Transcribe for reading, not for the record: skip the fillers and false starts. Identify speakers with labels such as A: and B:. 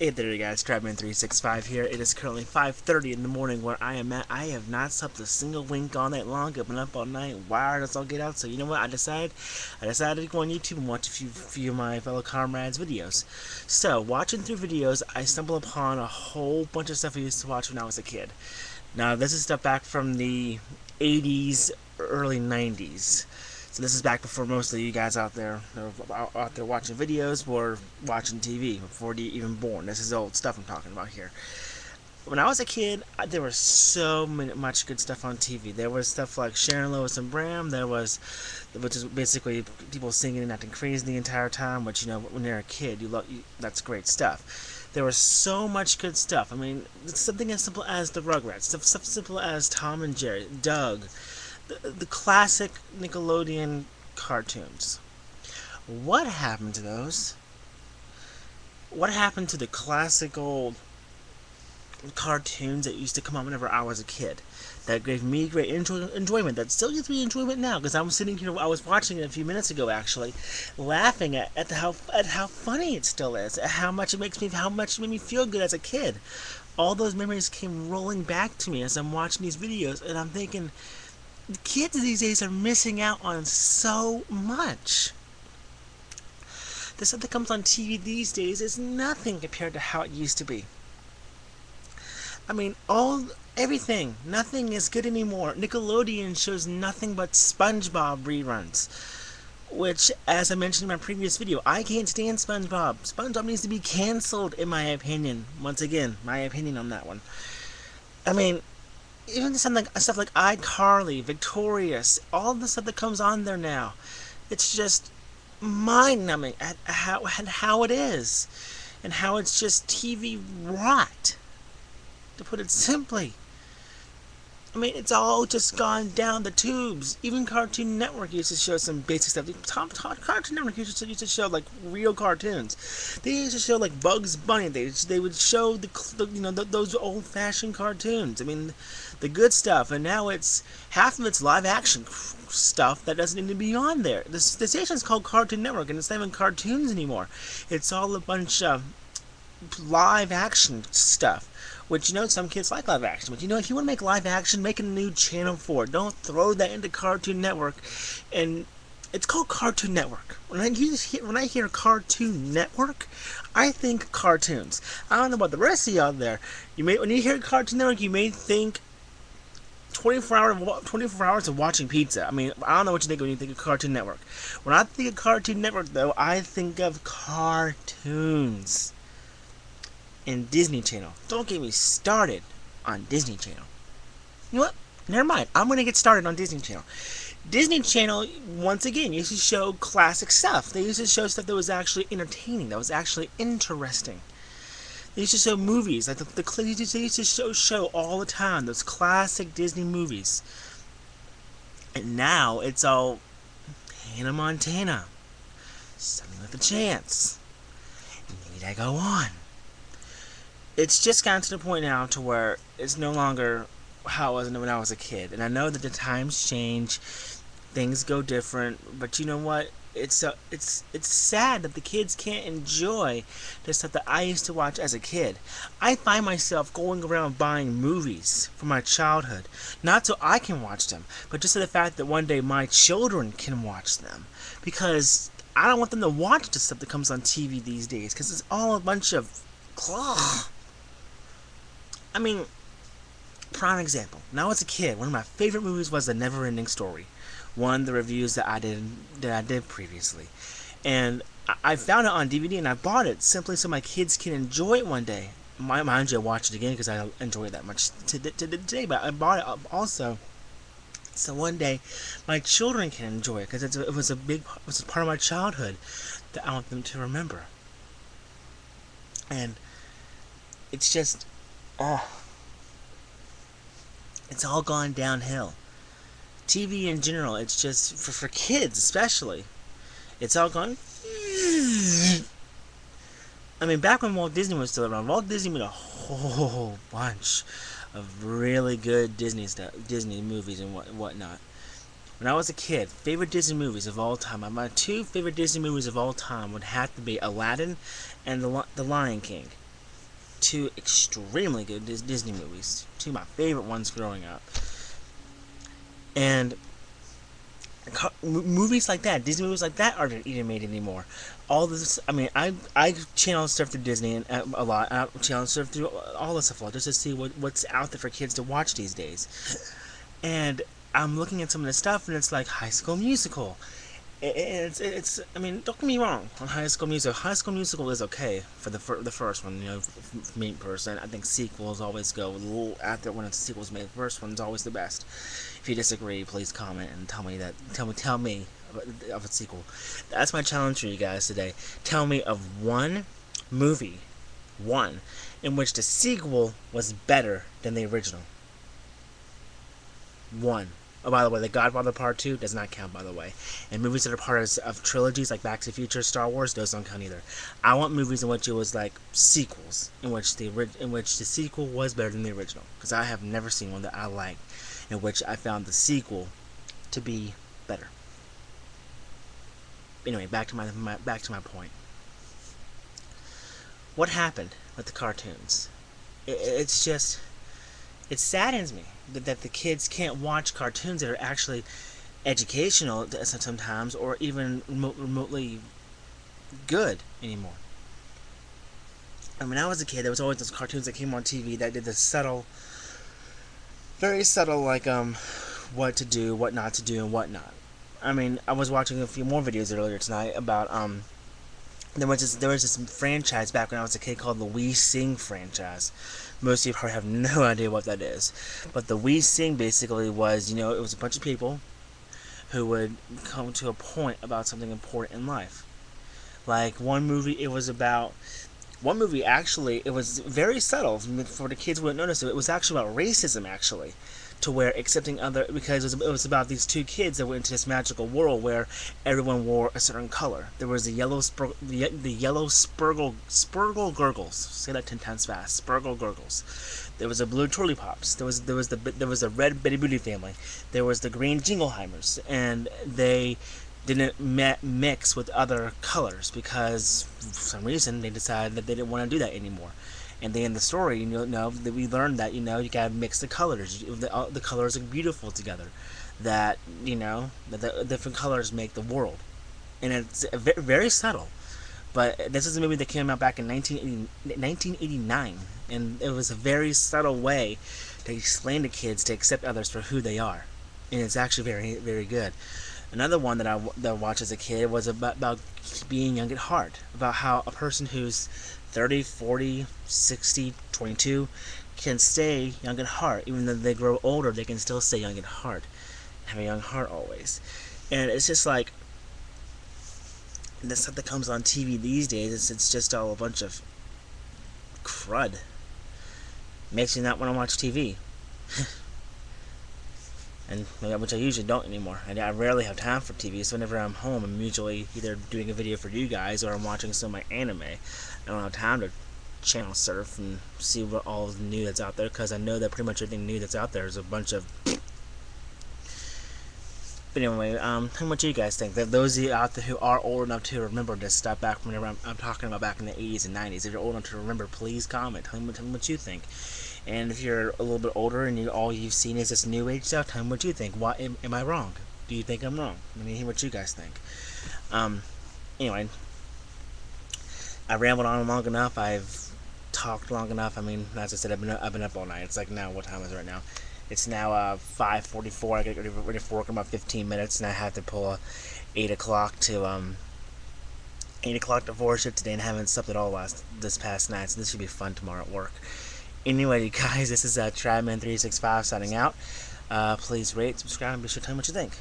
A: Hey there you guys, Crabman365 here. It is currently 5:30 in the morning where I am at. I have not slept a single wink all night long. I've been up all night, wired as all get out. So you know what? I decided to go on YouTube and watch a few of my fellow comrades' videos. So watching through videos, I stumbled upon a whole bunch of stuff I used to watch when I was a kid. Now this is stuff back from the 80s, early 90s. So this is back before most of you guys out there watching videos were watching TV before you even born. This is old stuff I'm talking about here. When I was a kid, there was so much good stuff on TV. There was stuff like Sharon Lois and Bram. Which is basically people singing and acting crazy the entire time. Which when you're a kid, that's great stuff. There was so much good stuff. I mean, something as simple as the Rugrats, stuff simple as Tom and Jerry, Doug, the classic Nickelodeon cartoons. What happened to those? What happened to the classic old cartoons that used to come on whenever I was a kid? That gave me great enjoyment. That still gives me enjoyment now because I'm sitting here. I was watching it a few minutes ago, actually, laughing at how funny it still is. At how much it made me feel good as a kid. All those memories came rolling back to me as I'm watching these videos, and I'm thinking, the kids these days are missing out on so much. The stuff that comes on TV these days is nothing compared to how it used to be. I mean, everything, nothing is good anymore. Nickelodeon shows nothing but SpongeBob reruns. Which, as I mentioned in my previous video, I can't stand SpongeBob. SpongeBob needs to be cancelled, in my opinion. Once again, my opinion on that one. I mean, even stuff like iCarly, Victorious, all the stuff that comes on there now, it's just mind-numbing at how it is, and how it's just TV rot, to put it simply. I mean, it's all just gone down the tubes. Even Cartoon Network used to show some basic stuff. Cartoon Network used to show like real cartoons. They used to show like Bugs Bunny. They would show those old-fashioned cartoons. I mean, the good stuff. And now it's half of it's live-action stuff that doesn't need to be on there. The station's called Cartoon Network, and it's not even cartoons anymore. It's all a bunch of live action stuff. Which, some kids like live action. But, if you want to make live action, make a new channel for it. Don't throw that into Cartoon Network. And it's called Cartoon Network. When I hear Cartoon Network, I think cartoons. I don't know about the rest of y'all there. When you hear Cartoon Network, you may think 24 hours of watching pizza. I mean, I don't know what you think when you think of Cartoon Network. When I think of Cartoon Network, though, I think of cartoons. And Disney Channel. Don't get me started on Disney Channel. You know what? Never mind. I'm going to get started on Disney Channel. Disney Channel, once again, used to show classic stuff. They used to show stuff that was actually entertaining, that was actually interesting. They used to show movies. Like they used to show all the time, those classic Disney movies. And now it's all Hannah Montana. Something with a chance. Need I go on? It's just gotten to the point now to where it's no longer how it was when I was a kid. And I know that the times change, things go different, but you know what? It's sad that the kids can't enjoy the stuff that I used to watch as a kid. I find myself going around buying movies from my childhood, not so I can watch them, but just for the fact that one day my children can watch them. Because I don't want them to watch the stuff that comes on TV these days, because it's all a bunch of I mean, prime example. When I was a kid, one of my favorite movies was The Never-Ending Story. One of the reviews that I did previously, and I found it on DVD and I bought it simply so my kids can enjoy it one day. Mind you, I watched it again because I don't enjoy it that much today. But I bought it also so one day my children can enjoy it because it was a part of my childhood that I want them to remember. And it's just, it's all gone downhill. TV in general, it's just, for kids especially, it's all gone. I mean, back when Walt Disney was still around, Walt Disney made a whole bunch of really good Disney movies and whatnot. When I was a kid, favorite Disney movies of all time, my two favorite Disney movies of all time would have to be Aladdin and The Lion King. two extremely good Disney movies, two of my favorite ones growing up. And movies like that, Disney movies like that, aren't even made anymore. All this, I mean, I channel stuff through Disney and a lot. I channel stuff through all this stuff a lot, just to see what's out there for kids to watch these days. And I'm looking at some of the stuff, and it's like High School Musical. It's I mean, don't get me wrong on High School Musical. High School Musical is okay for the first one. You know, for me personally, I think sequels always go a little after when a sequel's made. The first one's always the best. If you disagree, please comment and tell me of a sequel. That's my challenge for you guys today. Tell me of one movie, in which the sequel was better than the original. One. Oh, by the way, The Godfather Part 2 does not count, by the way. And movies that are part of trilogies like Back to the Future, Star Wars, those don't count either. I want movies in which it was like sequels, in which the sequel was better than the original. Because I have never seen one that I liked, in which I found the sequel to be better. Anyway, back to my point. What happened with the cartoons? It's just... It saddens me that the kids can't watch cartoons that are actually educational sometimes, or even remotely good anymore. I mean, when I was a kid, there was always those cartoons that came on TV that did this very subtle, like what to do, what not to do, and whatnot. I mean, I was watching a few more videos earlier tonight about there was this franchise back when I was a kid called the We Sing franchise. Most of you probably have no idea what that is. But the We Sing basically was, it was a bunch of people who would come to a point about something important in life. Like one movie, it was very subtle for the kids who wouldn't notice it. It was actually about racism, actually. To where accepting other, because it was about these two kids that went into this magical world where everyone wore a certain color. There was the yellow Spurgle Gurgles. Say that 10 times fast. Spurgle Gurgles. There was a blue Twirly Pops. There was the red Betty Boopie family. There was the green Jingleheimers, and they didn't mix with other colors because for some reason they decided that they didn't want to do that anymore. And then in the story, that we learned that, you gotta mix the colors. The colors are beautiful together. That, that the different colors make the world. And it's very, very subtle. But this is a movie that came out back in 1989. And it was a very subtle way to explain to kids to accept others for who they are. And it's actually very, very good. Another one that I watched as a kid was about being young at heart. About how a person who's 30, 40, 60, 22 can stay young at heart. Even though they grow older, they can still stay young at heart. Have a young heart always. And it's just like, the stuff that comes on TV these days, it's just all a bunch of crud. Makes me not want to watch TV. And which I usually don't anymore. I rarely have time for TV, so whenever I'm home, I'm usually either doing a video for you guys or I'm watching some of my anime. I don't have time to channel surf and see what all the new that's out there, because I know that pretty much everything new that's out there is a bunch of... But anyway, tell me what you guys think. That those of you out there who are old enough to remember this stuff back whenever I'm talking about back in the 80s and 90s, if you're old enough to remember, please comment. Tell me what you think. And if you're a little bit older and all you've seen is this new age stuff, tell me what you think. Why am I wrong? Do you think I'm wrong? Let me hear what you guys think. Anyway, I rambled on long enough. I've talked long enough. I mean, as I said, I've been up all night. It's like now, what time is it right now? It's now 5:44. I get ready for work in about 15 minutes, and I have to pull a 8 o'clock to divorce it today, and I haven't slept at all this past night. So this should be fun tomorrow at work. Anyway, you guys, this is Tradman365 signing out. Please rate, subscribe, and be sure to tell me what you think.